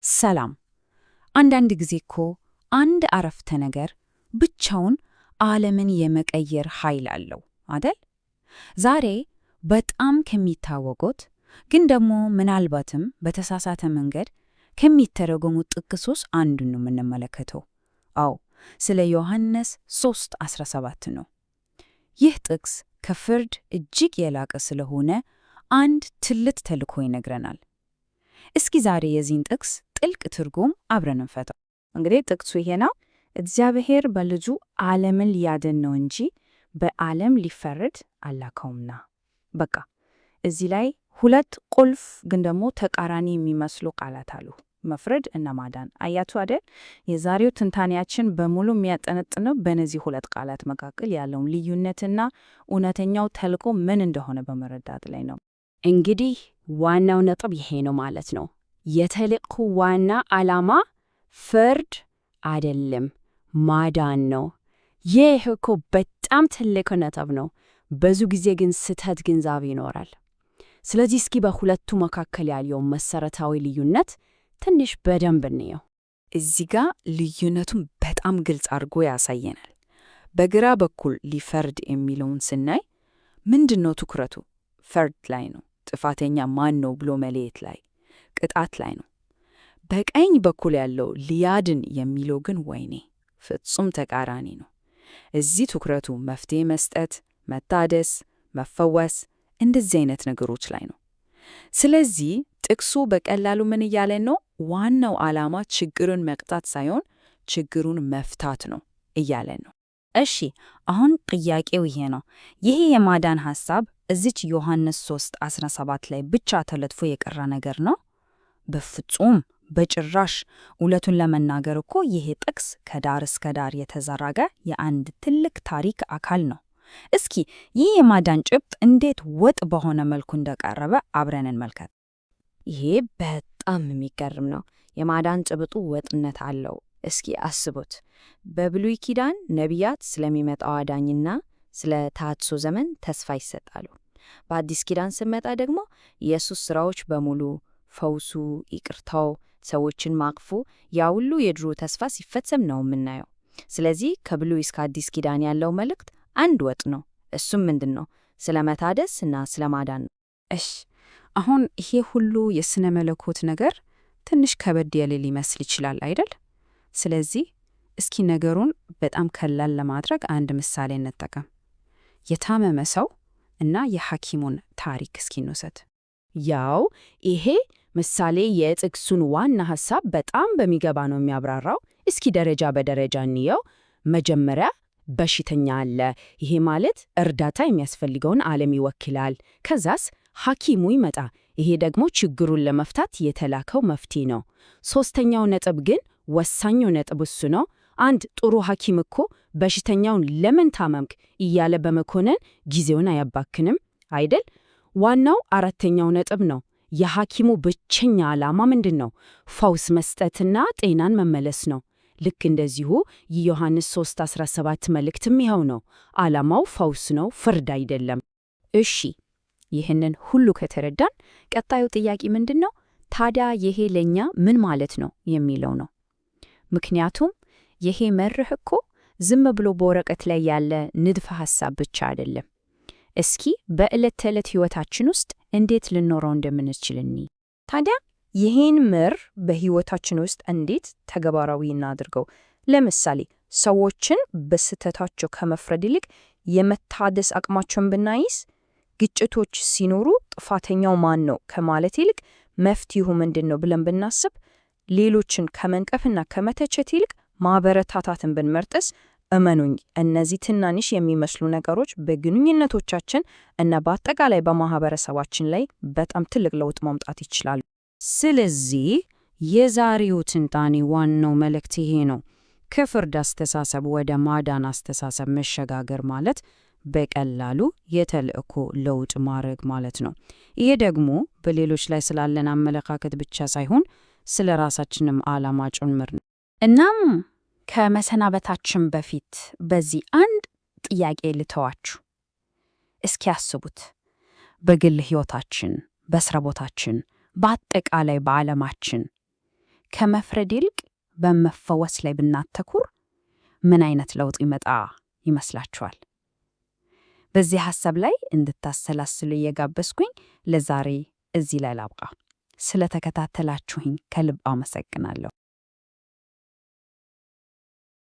ሰላም። አንዳንድ ጊዜ እኮ አንድ አረፍተ ነገር ብቻውን ዓለምን የመቀየር ኃይል አለው አደል? ዛሬ በጣም ከሚታወቁት ግን ደግሞ ምናልባትም በተሳሳተ መንገድ ከሚተረጎሙት ጥቅሶች አንዱን ነው የምንመለከተው። አዎ፣ ስለ ዮሐንስ 3:17 ነው። ይህ ጥቅስ ከፍርድ እጅግ የላቀ ስለሆነ አንድ ትልቅ ተልዕኮ ይነግረናል። እስኪ ዛሬ የዚህን ጥቅስ ጥልቅ ትርጉም አብረን እንፈታው። እንግዲህ ጥቅሱ ይሄ ነው። እግዚአብሔር በልጁ ዓለምን ሊያድን ነው እንጂ በዓለም ሊፈርድ አላከውምና። በቃ እዚህ ላይ ሁለት ቁልፍ ግን ደግሞ ተቃራኒ የሚመስሉ ቃላት አሉ፣ መፍረድ እና ማዳን። አያቱ አይደል? የዛሬው ትንታኔያችን በሙሉ የሚያጠነጥነው በእነዚህ ሁለት ቃላት መካከል ያለውን ልዩነትና እውነተኛው ተልዕኮ ምን እንደሆነ በመረዳት ላይ ነው። እንግዲህ ዋናው ነጥብ ይሄ ነው ማለት ነው። የተልዕኮ ዋና ዓላማ ፍርድ አይደለም፣ ማዳን ነው። ይህ እኮ በጣም ትልቅ ነጥብ ነው። ብዙ ጊዜ ግን ስህተት ግንዛቤ ይኖራል። ስለዚህ እስኪ በሁለቱ መካከል ያለውን መሰረታዊ ልዩነት ትንሽ በደንብ እንየው። እዚህ ጋር ልዩነቱን በጣም ግልጽ አድርጎ ያሳየናል። በግራ በኩል ሊፈርድ የሚለውን ስናይ ምንድን ነው ትኩረቱ? ፍርድ ላይ ነው። ጥፋተኛ ማን ነው ብሎ መለየት ላይ፣ ቅጣት ላይ ነው። በቀኝ በኩል ያለው ሊያድን የሚለው ግን ወይኔ ፍጹም ተቃራኒ ነው። እዚህ ትኩረቱ መፍትሄ መስጠት፣ መታደስ፣ መፈወስ፣ እንደዚህ አይነት ነገሮች ላይ ነው። ስለዚህ ጥቅሱ በቀላሉ ምን እያለን ነው? ዋናው ዓላማ ችግሩን መቅጣት ሳይሆን ችግሩን መፍታት ነው እያለን ነው። እሺ፣ አሁን ጥያቄው ይሄ ነው። ይሄ የማዳን ሐሳብ እዚች ዮሐንስ 3:17 ላይ ብቻ ተለጥፎ የቀረ ነገር ነው? በፍጹም በጭራሽ። እውነቱን ለመናገር እኮ ይሄ ጥቅስ ከዳር እስከ ዳር የተዘረጋ የአንድ ትልቅ ታሪክ አካል ነው። እስኪ ይህ የማዳን ጭብጥ እንዴት ወጥ በሆነ መልኩ እንደቀረበ አብረን እንመልከት። ይሄ በጣም የሚገርም ነው። የማዳን ጭብጡ ወጥነት አለው። እስኪ አስቡት። በብሉይ ኪዳን ነቢያት ስለሚመጣው አዳኝና ስለ ተሐድሶ ዘመን ተስፋ ይሰጣሉ። በአዲስ ኪዳን ስመጣ ደግሞ ኢየሱስ ሥራዎች በሙሉ ፈውሱ፣ ይቅርታው፣ ሰዎችን ማቅፉ፣ ያ ሁሉ የድሮ ተስፋ ሲፈጸም ነው የምናየው። ስለዚህ ከብሉይ እስከ አዲስ ኪዳን ያለው መልእክት አንድ ወጥ ነው። እሱም ምንድን ነው? ስለ መታደስ እና ስለ ማዳን ነው። እሽ፣ አሁን ይሄ ሁሉ የሥነ መለኮት ነገር ትንሽ ከበድ ያለ ሊመስል ይችላል አይደል? ስለዚህ እስኪ ነገሩን በጣም ቀላል ለማድረግ አንድ ምሳሌ እንጠቀም። የታመመ ሰው እና የሐኪሙን ታሪክ እስኪ እንውሰድ። ያው ይሄ ምሳሌ የጥቅሱን ዋና ሐሳብ በጣም በሚገባ ነው የሚያብራራው። እስኪ ደረጃ በደረጃ እንየው። መጀመሪያ በሽተኛ አለ። ይሄ ማለት እርዳታ የሚያስፈልገውን ዓለም ይወክላል። ከዛስ ሐኪሙ ይመጣ። ይሄ ደግሞ ችግሩን ለመፍታት የተላከው መፍትሄ ነው። ሦስተኛው ነጥብ ግን ወሳኙ ነጥብ እሱ ነው። አንድ ጥሩ ሐኪም እኮ በሽተኛውን ለምን ታመምክ እያለ በመኮነን ጊዜውን አያባክንም አይደል? ዋናው አራተኛው ነጥብ ነው። የሐኪሙ ብቸኛ ዓላማ ምንድን ነው? ፈውስ መስጠትና ጤናን መመለስ ነው። ልክ እንደዚሁ የዮሐንስ 3:17 መልእክትም ይኸው ነው። ዓላማው ፈውስ ነው፣ ፍርድ አይደለም። እሺ፣ ይህንን ሁሉ ከተረዳን ቀጣዩ ጥያቄ ምንድን ነው ታዲያ? ይሄ ለእኛ ምን ማለት ነው የሚለው ነው። ምክንያቱም ይሄ መርህ እኮ ዝም ብሎ በወረቀት ላይ ያለ ንድፈ ሐሳብ ብቻ አይደለም። እስኪ በዕለት ተዕለት ሕይወታችን ውስጥ እንዴት ልኖረው እንደምንችል እንይ። ታዲያ ይሄን መርህ በሕይወታችን ውስጥ እንዴት ተግባራዊ እናድርገው? ለምሳሌ ሰዎችን በስህተታቸው ከመፍረድ ይልቅ የመታደስ አቅማቸውን ብናይስ፣ ግጭቶች ሲኖሩ ጥፋተኛው ማን ነው ከማለት ይልቅ መፍትሄው ምንድን ነው ብለን ብናስብ፣ ሌሎችን ከመንቀፍና ከመተቸት ይልቅ ማበረታታትን ብንመርጥስ፣ እመኑኝ እነዚህ ትናንሽ የሚመስሉ ነገሮች በግንኙነቶቻችን እና በአጠቃላይ በማህበረሰባችን ላይ በጣም ትልቅ ለውጥ ማምጣት ይችላሉ። ስለዚህ የዛሬው ትንታኔ ዋናው መልእክት ይሄ ነው። ከፍርድ አስተሳሰብ ወደ ማዳን አስተሳሰብ መሸጋገር ማለት በቀላሉ የተልዕኮ ለውጥ ማድረግ ማለት ነው። ይሄ ደግሞ በሌሎች ላይ ስላለን አመለካከት ብቻ ሳይሆን ስለ ራሳችንም ዓላማ ጭምር ነው። እናም ከመሰናበታችን በፊት በዚህ አንድ ጥያቄ ልተዋችሁ። እስኪ ያስቡት። በግል ሕይወታችን፣ በስራ ቦታችን፣ በአጠቃላይ በዓለማችን ከመፍረድ ይልቅ በመፈወስ ላይ ብናተኩር ምን አይነት ለውጥ ይመጣ ይመስላችኋል? በዚህ ሐሳብ ላይ እንድታሰላስሉ እየጋበዝኩኝ ለዛሬ እዚህ ላይ ላብቃ። ስለተከታተላችሁኝ ከልብ አመሰግናለሁ።